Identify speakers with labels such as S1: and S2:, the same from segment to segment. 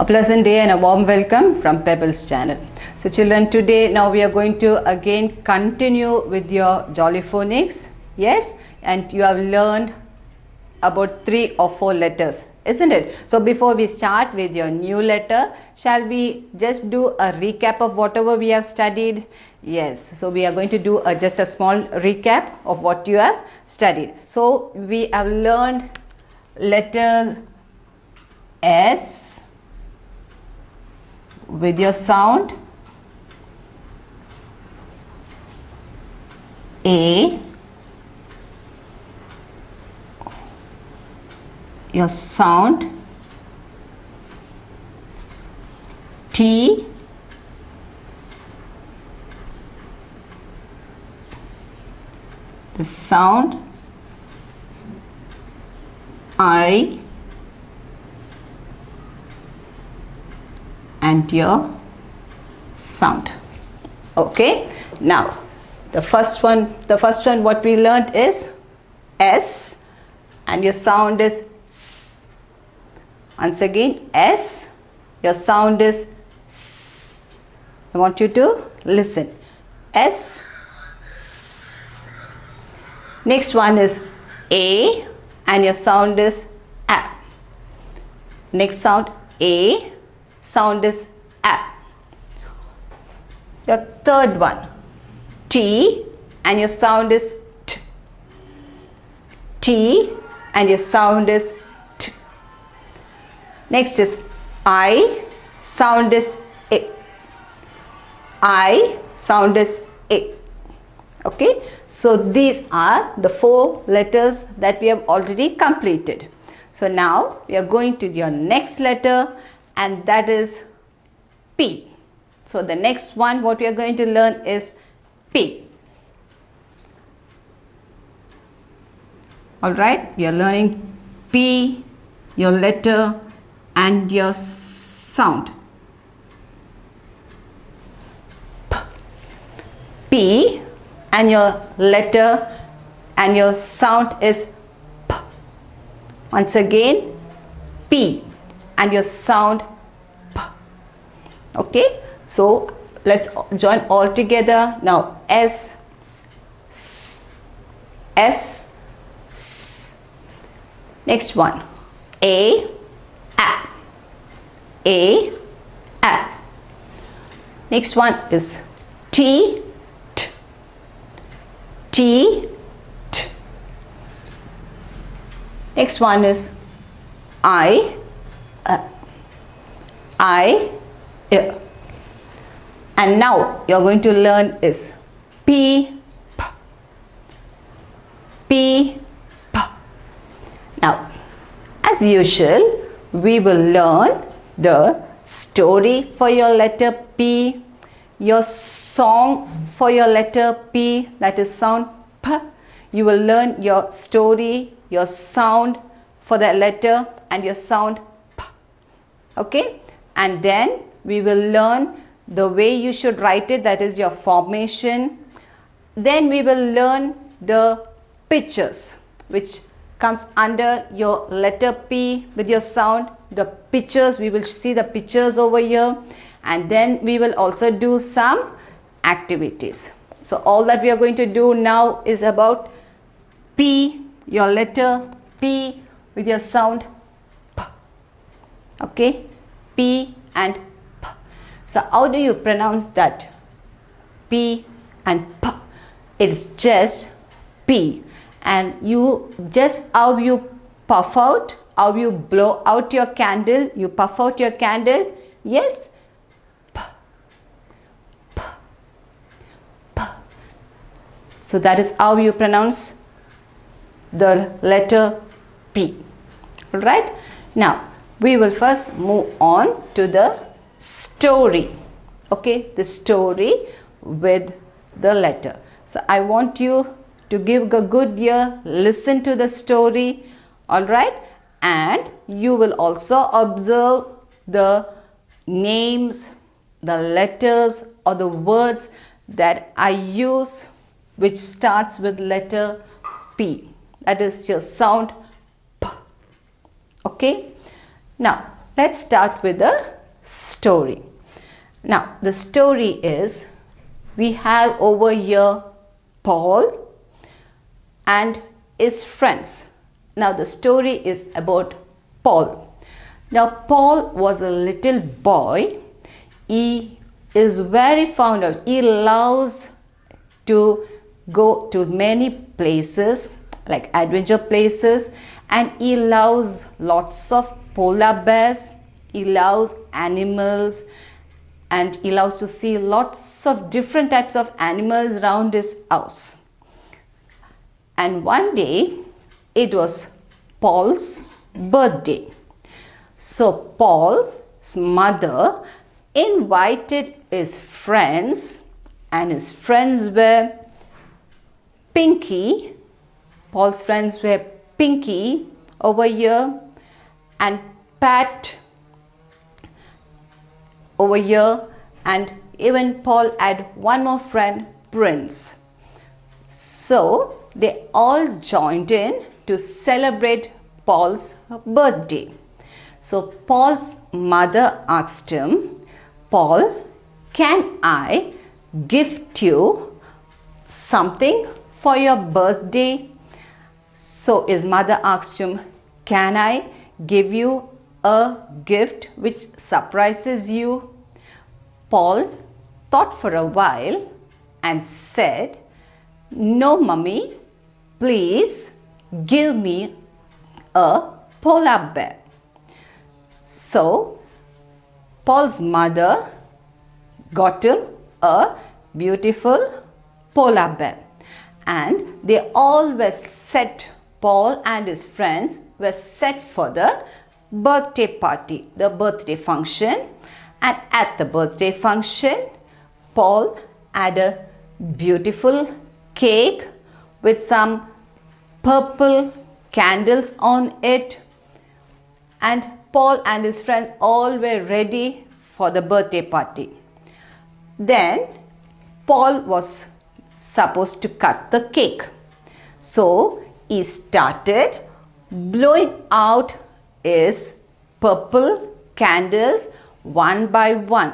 S1: A pleasant day and a warm welcome from Pebbles channel. So children, today now we are going to again continue with your Jolly Phonics. Yes, and you have learned about 3 or 4 letters, isn't it? So before we start with your new letter, shall we just do a recap of whatever we have studied? Yes, so we are going to do just a small recap of what you have studied. So we have learned letter S with your sound, A, your sound, T, the sound, I, and your sound. Okay, now the first one what we learned is S and your sound is S. Once again, S, your sound is S. I want you to listen. S, S. Next one is A and your sound is A. Next sound A, sound is A. Your third one, T, and your sound is T. T, and your sound is T. Next is I, sound is A. I, sound is A. Okay, so these are the 4 letters that we have already completed. So now we are going to your next letter, and that is P. So the next one what we are going to learn is P. Alright, we are learning P, your letter and your sound. P and your letter and your sound is P. Once again, P and your sound P. Okay, so let's join all together. Now S, S, S, S. Next one, A, A, A, A. Next one is T, T, T, T. Next one is I, I, and now you are going to learn is P, P, P, P. Now, as usual, we will learn the story for your letter P, your song for your letter P, that is sound P. You will learn your story, your sound for the letter and your sound P. Okay, and then we will learn the way you should write it, that is your formation. Then we will learn the pictures which comes under your letter P with your sound. The pictures, we will see the pictures over here, and then we will also do some activities. So all that we are going to do now is about P, your letter P with your sound P. Okay, P and P. So how do you pronounce that? P and P. It's just P. And you just how you puff out, how you blow out your candle, you puff out your candle. Yes, P, P, P. So that is how you pronounce the letter P. Alright, now we will first move on to the story. Okay, the story with the letter. So I want you to give a good ear, listen to the story, alright, and you will also observe the names, the letters or the words that I use which starts with letter P. That is your sound P. Okay. Now let's start with the story. Now, the story is, we have over here Paul and his friends. Now, the story is about Paul. Now, Paul was a little boy. He is very fond of, he loves to go to many places, like adventure places, and he loves lots of polar bears. He loves animals, and he loves to see lots of different types of animals around his house. And one day, it was Paul's birthday. So Paul's mother invited his friends, and his friends were Pinky. Paul's friends were Pinky over here, and Pat over here, and even Paul had one more friend, Prince. So they all joined in to celebrate Paul's birthday. So Paul's mother asked him, Paul, can I gift you something for your birthday? So his mother asked him, can I give you a gift which surprises you? Paul thought for a while and said, no, mummy, please give me a polar bear. So Paul's mother got him a beautiful polar bear, and they all were set, Paul and his friends were set for the birthday party, the birthday function. And at the birthday function, Paul had a beautiful cake with some purple candles on it, and Paul and his friends all were ready for the birthday party. Then Paul was supposed to cut the cake. So he started blowing out his purple candles one by one.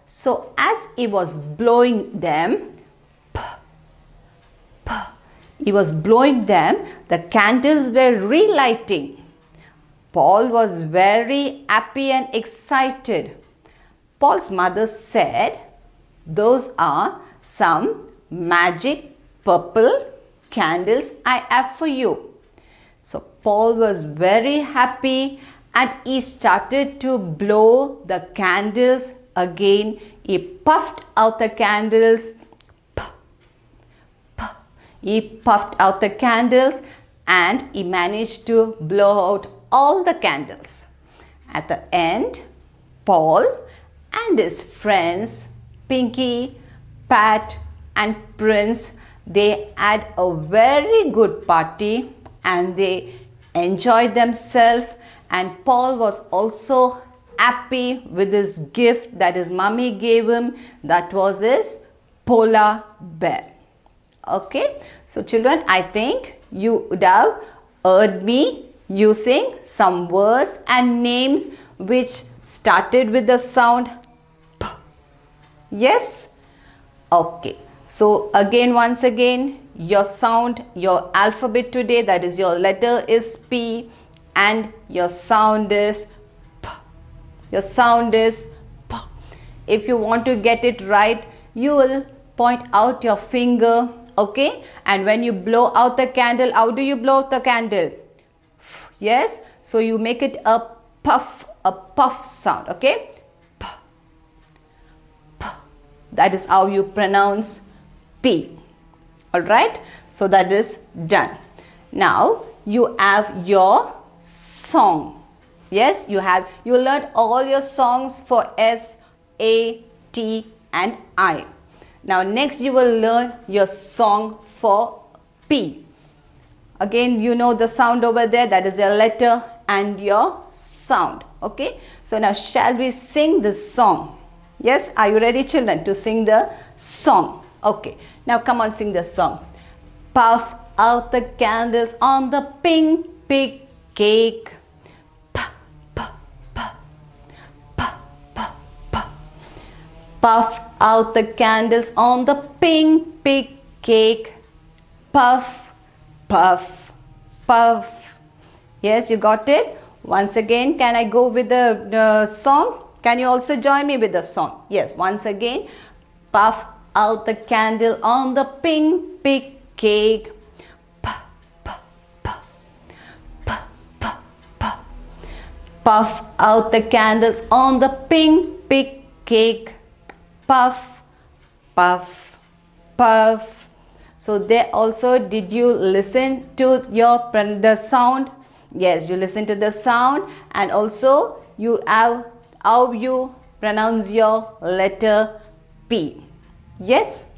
S1: So as he was blowing them, the candles were relighting. Paul was very happy and excited. Paul's mother said, those are some magic purple candles I have for you. So Paul was very happy, and he started to blow the candles again. He puffed out the candles. He puffed out the candles, and he managed to blow out all the candles. At the end, Paul and his friends, Pinky, Pat and Prince, they had a very good party and they enjoyed themselves, and Paul was also happy with his gift that his mummy gave him, that was his polar bear. Okay, so children, I think you would have heard me using some words and names which started with the sound P. Yes? Okay. So again, once again, your sound, your alphabet today, that is your letter is P and your sound is P. Your sound is P. If you want to get it right, you will point out your finger, okay? And when you blow out the candle, how do you blow out the candle? Yes, so you make it a puff sound, okay? P. P. That is how you pronounce P. Alright, so that is done. Now you have your song. Yes, you learned all your songs for S, A, T and I. Now next you will learn your song for P. Again, you know the sound over there, that is your letter and your sound. Okay, so now shall we sing this song? Yes, are you ready children to sing the song? Okay, now come on, sing the song. Puff out the candles on the pink cake. Puff, puff, puff. Puff out the candles on the pink big cake. Puff, puff, puff. Yes, you got it. Once again, can I go with the song? Can you also join me with the song? Yes, once again. Puff out the candle on the pink big cake. Puff, puff, puff, puff, puff, puff. Puff out the candles on the pink big cake. Puff, puff, puff. So there also, did you listen to the sound? Yes, you listen to the sound, and also you have how you pronounce your letter P. Yes.